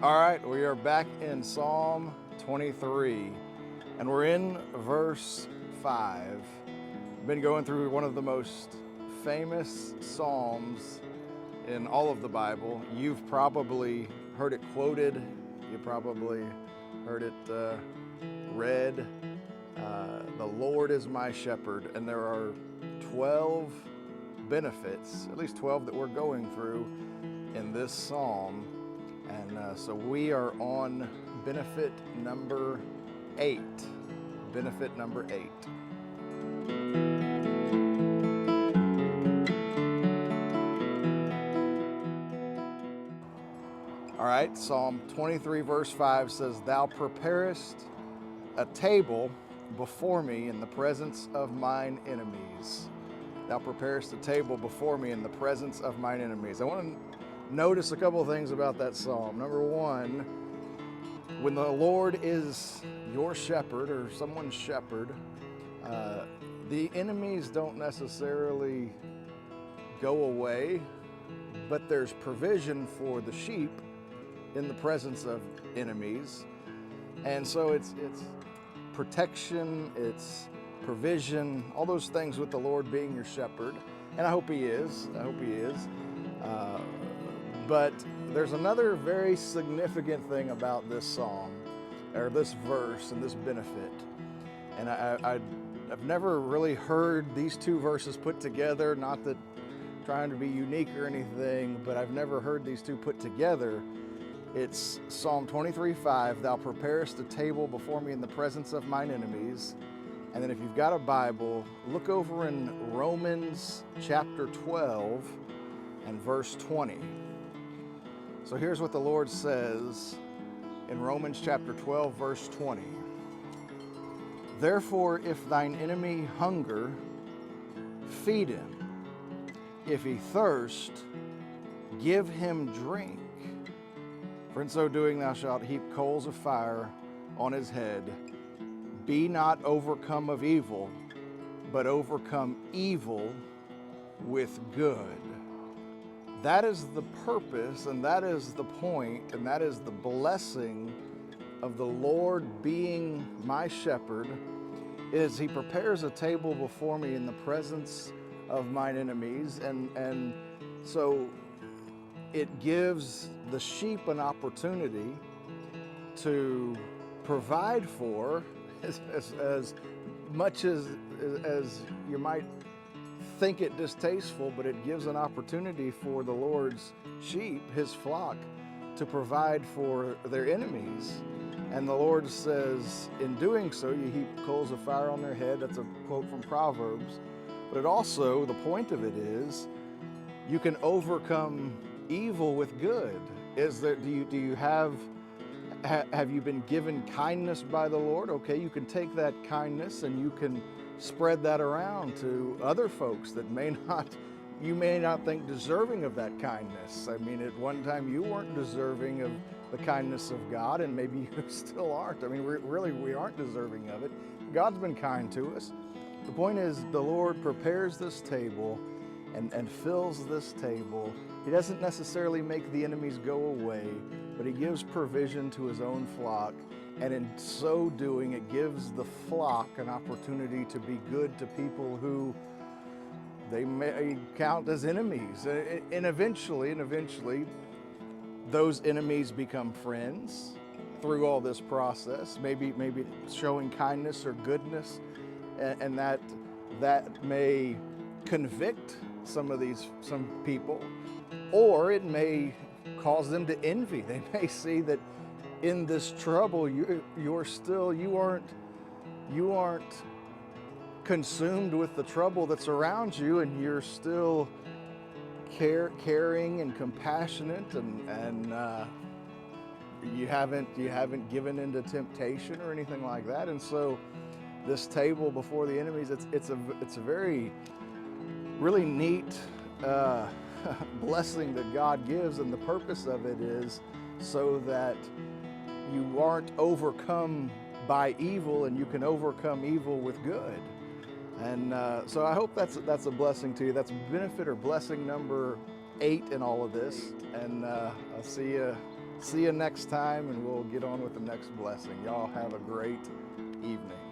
All right, we are back in Psalm 23, and we're in verse 5. Been going through one of the most famous Psalms in all of the Bible. You've probably heard it quoted, you probably heard it read. The Lord is my shepherd, and there are 12 benefits, at least 12 that we're going through in this Psalm. And so we are on benefit number 8. Benefit number 8. All right, Psalm 23 verse 5 says, "Thou preparest a table before me in the presence of mine enemies." Thou preparest a table before me in the presence of mine enemies. I want to notice a couple of things about that psalm. Number one, when the Lord is your shepherd or someone's shepherd, the enemies don't necessarily go away, but there's provision for the sheep in the presence of enemies. And so it's protection, it's provision, all those things with the Lord being your shepherd. And I hope He is. But there's another very significant thing about this psalm, or this verse and this benefit. And I've never really heard these two verses put together, not that trying to be unique or anything, but I've never heard these two put together. It's Psalm 23:5, "Thou preparest a table before me in the presence of mine enemies." And then if you've got a Bible, look over in Romans chapter 12 and verse 20. So here's what the Lord says in Romans chapter 12, verse 20. "Therefore, if thine enemy hunger, feed him. If he thirst, give him drink. For in so doing thou shalt heap coals of fire on his head. Be not overcome of evil, but overcome evil with good." That is the purpose, and that is the point, and that is the blessing of the Lord being my shepherd, is He prepares a table before me in the presence of mine enemies. And so it gives the sheep an opportunity to provide for as much as you might think it distasteful, but it gives an opportunity for the Lord's sheep, His flock, to provide for their enemies. And the Lord says, in doing so, you heap coals of fire on their head. That's a quote from Proverbs. But it also, the point of it is, you can overcome evil with good. Is there, do you have you been given kindness by the Lord? Okay, you can take that kindness and you can spread that around to other folks that you may not think deserving of that kindness. I mean, at one time you weren't deserving of the kindness of God, and maybe you still aren't. I mean, we aren't deserving of it. God's been kind to us. The point is, the Lord prepares this table and fills this table. He doesn't necessarily make the enemies go away, but He gives provision to His own flock. And in so doing, it gives the flock an opportunity to be good to people who they may count as enemies. And eventually, those enemies become friends through all this process, maybe showing kindness or goodness, and that may convict some people, or it may cause them to envy. They may see that in this trouble, you aren't consumed with the trouble that's around you, and you're still caring and compassionate, and you haven't given into temptation or anything like that. And so, this table before the enemies, it's a very really neat blessing that God gives, and the purpose of it is so that you aren't overcome by evil, and you can overcome evil with good. And so I hope that's a blessing to you. That's benefit or blessing number 8 in all of this. And I'll see you See you next time, and we'll get on with the next blessing. Y'all have a great evening.